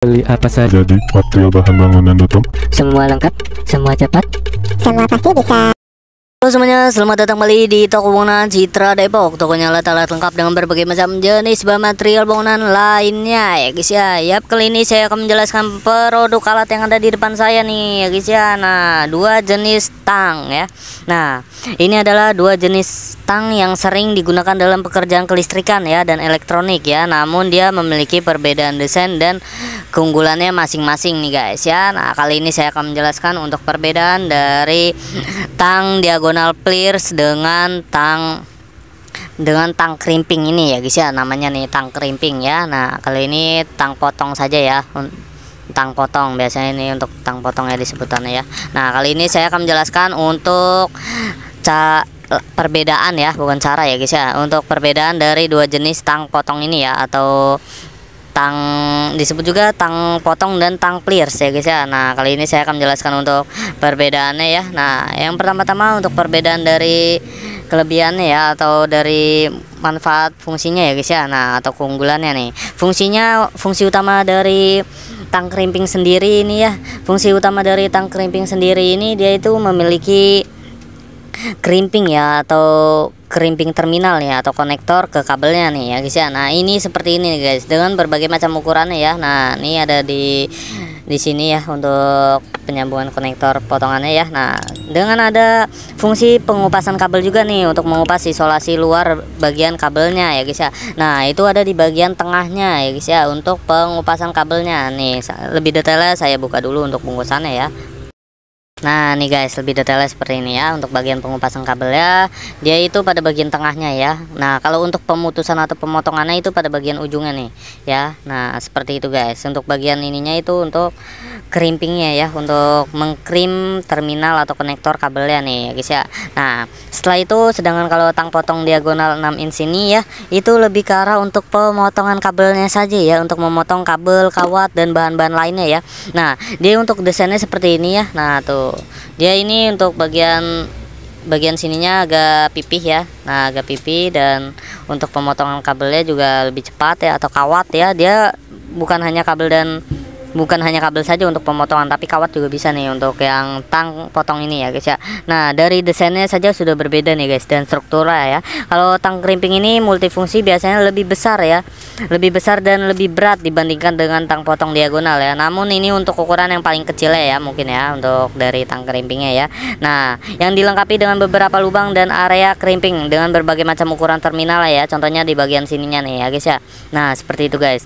Beli apa saja Jadi material bahan bangunan tutup. semua lengkap, semua cepat. Semua pasti bisa. Halo semuanya, selamat datang kembali di toko bangunan Citra Depok. Tokonya alat-alat lengkap dengan berbagai macam jenis bahan material bangunan lainnya ya guys ya. Yap, kali ini saya akan menjelaskan produk alat yang ada di depan saya nih ya guys ya. Nah, dua jenis tang ya. Nah, ini adalah dua jenis tang yang sering digunakan dalam pekerjaan kelistrikan ya dan elektronik ya. Namun dia memiliki perbedaan desain dan keunggulannya masing-masing nih guys ya. Nah, kali ini saya akan menjelaskan untuk perbedaan dari tang diagonal pliers dengan tang crimping ini ya guys ya. Namanya nih tang crimping ya. Nah, kali ini tang potong saja ya. Tang potong biasanya ini untuk tang potong ya disebutannya ya. Nah, kali ini saya akan menjelaskan untuk perbedaan ya, bukan cara ya guys ya, untuk perbedaan dari dua jenis tang potong ini ya, atau tang disebut juga tang potong dan tang pliers ya guys ya. Nah, kali ini saya akan menjelaskan untuk perbedaannya ya. Nah, yang pertama-tama untuk perbedaan dari kelebihannya ya, atau dari manfaat fungsinya ya guys ya. Nah, atau keunggulannya nih. Fungsi utama dari tang crimping sendiri ini ya. Fungsi utama dari tang crimping sendiri ini, dia itu memiliki crimping ya, atau crimping terminal ya, atau konektor ke kabelnya nih ya guys ya. Nah, ini seperti ini nih guys, dengan berbagai macam ukurannya ya. Nah, ini ada di sini ya untuk penyambungan konektor potongannya ya. Nah, dengan ada fungsi pengupasan kabel juga nih, untuk mengupas isolasi luar bagian kabelnya ya guys ya. Nah, itu ada di bagian tengahnya ya guys ya, untuk pengupasan kabelnya nih. Lebih detailnya saya buka dulu untuk bungkusannya ya. Nah, nih guys, lebih detailnya seperti ini ya. Untuk bagian pengupasan kabelnya, dia itu pada bagian tengahnya ya. Nah, kalau untuk pemutusan atau pemotongannya itu pada bagian ujungnya nih ya. Nah, seperti itu guys. Untuk bagian ininya itu untuk crimpingnya ya, untuk mengkrim terminal atau konektor kabelnya nih ya guys ya. Nah, setelah itu, sedangkan kalau tang potong diagonal 6 inch ini ya, itu lebih ke arah untuk pemotongan kabelnya saja ya, untuk memotong kabel, kawat, dan bahan-bahan lainnya ya. Nah, dia untuk desainnya seperti ini ya. Nah, tuh dia ini untuk bagian sininya agak pipih ya. Nah, agak pipih, dan untuk pemotongan kabelnya juga lebih cepat ya, atau kawat ya. Dia bukan hanya kabel saja untuk pemotongan, tapi kawat juga bisa nih untuk yang tang potong ini ya guys ya. Nah, dari desainnya saja sudah berbeda nih guys, dan strukturnya ya. Kalau tang crimping ini multifungsi biasanya lebih besar ya, lebih besar dan lebih berat dibandingkan dengan tang potong diagonal ya. Namun ini untuk ukuran yang paling kecil ya mungkin ya, untuk dari tang crimpingnya ya. Nah, yang dilengkapi dengan beberapa lubang dan area crimping dengan berbagai macam ukuran terminal ya. Contohnya di bagian sininya nih ya guys ya. Nah, seperti itu guys.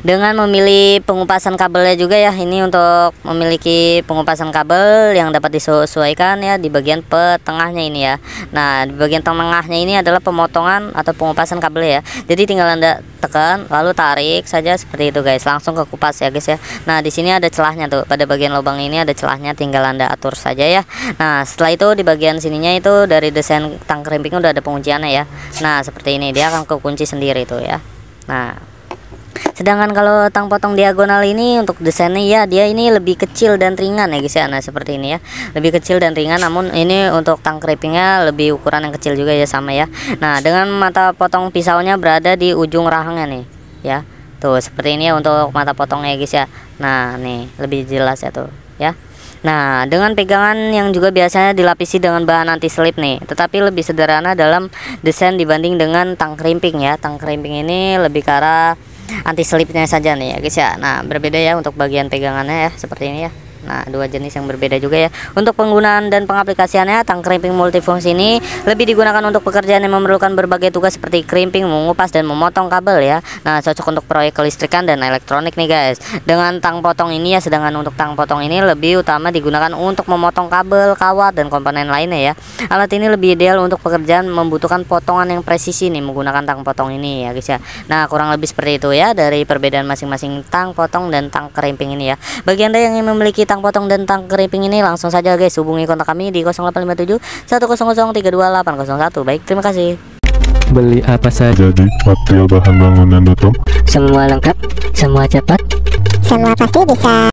Dengan memilih pengupasan kabelnya juga ya, ini untuk memiliki pengupasan kabel yang dapat disesuaikan ya di bagian tengahnya ini ya. Nah, di bagian tengahnya ini adalah pemotongan atau pengupasan kabel ya. Jadi tinggal Anda tekan lalu tarik saja seperti itu guys, langsung ke kupas ya guys ya. Nah, di sini ada celahnya tuh, pada bagian lubang ini ada celahnya, tinggal Anda atur saja ya. Nah, setelah itu di bagian sininya itu dari desain tang crimping udah ada pengunciannya ya. Nah, seperti ini, dia akan kekunci sendiri tuh ya. Nah, sedangkan kalau tang potong diagonal ini untuk desainnya ya, dia ini lebih kecil dan ringan ya guys ya. Nah, seperti ini ya, lebih kecil dan ringan, namun ini untuk tang crimpingnya lebih ukuran yang kecil juga ya, sama ya. Nah, dengan mata potong pisaunya berada di ujung rahangnya nih ya. Tuh, seperti ini ya untuk mata potongnya ya guys ya. Nah, nih lebih jelas ya tuh ya. Nah, dengan pegangan yang juga biasanya dilapisi dengan bahan anti slip nih, tetapi lebih sederhana dalam desain dibanding dengan tang crimping ya. Tang crimping ini lebih ke arah anti slipnya saja nih ya guys ya. Nah, berbeda ya untuk bagian pegangannya ya, seperti ini ya. Nah, dua jenis yang berbeda juga ya. Untuk penggunaan dan pengaplikasiannya, tang crimping multifungsi ini lebih digunakan untuk pekerjaan yang memerlukan berbagai tugas seperti crimping, mengupas, dan memotong kabel ya. Nah, cocok untuk proyek kelistrikan dan elektronik nih guys. Dengan tang potong ini ya, sedangkan untuk tang potong ini lebih utama digunakan untuk memotong kabel, kawat, dan komponen lainnya ya. Alat ini lebih ideal untuk pekerjaan membutuhkan potongan yang presisi nih menggunakan tang potong ini ya guys ya. Nah, kurang lebih seperti itu ya dari perbedaan masing-masing tang potong dan tang crimping ini ya. Bagi Anda yang memiliki tang potong dan tang crimping ini, langsung saja guys hubungi kontak kami di 0857 100 32801. Baik, terima kasih. Beli apa saja Jadi material bahan bangunan tutup. semua lengkap, semua cepat. Semua pasti bisa.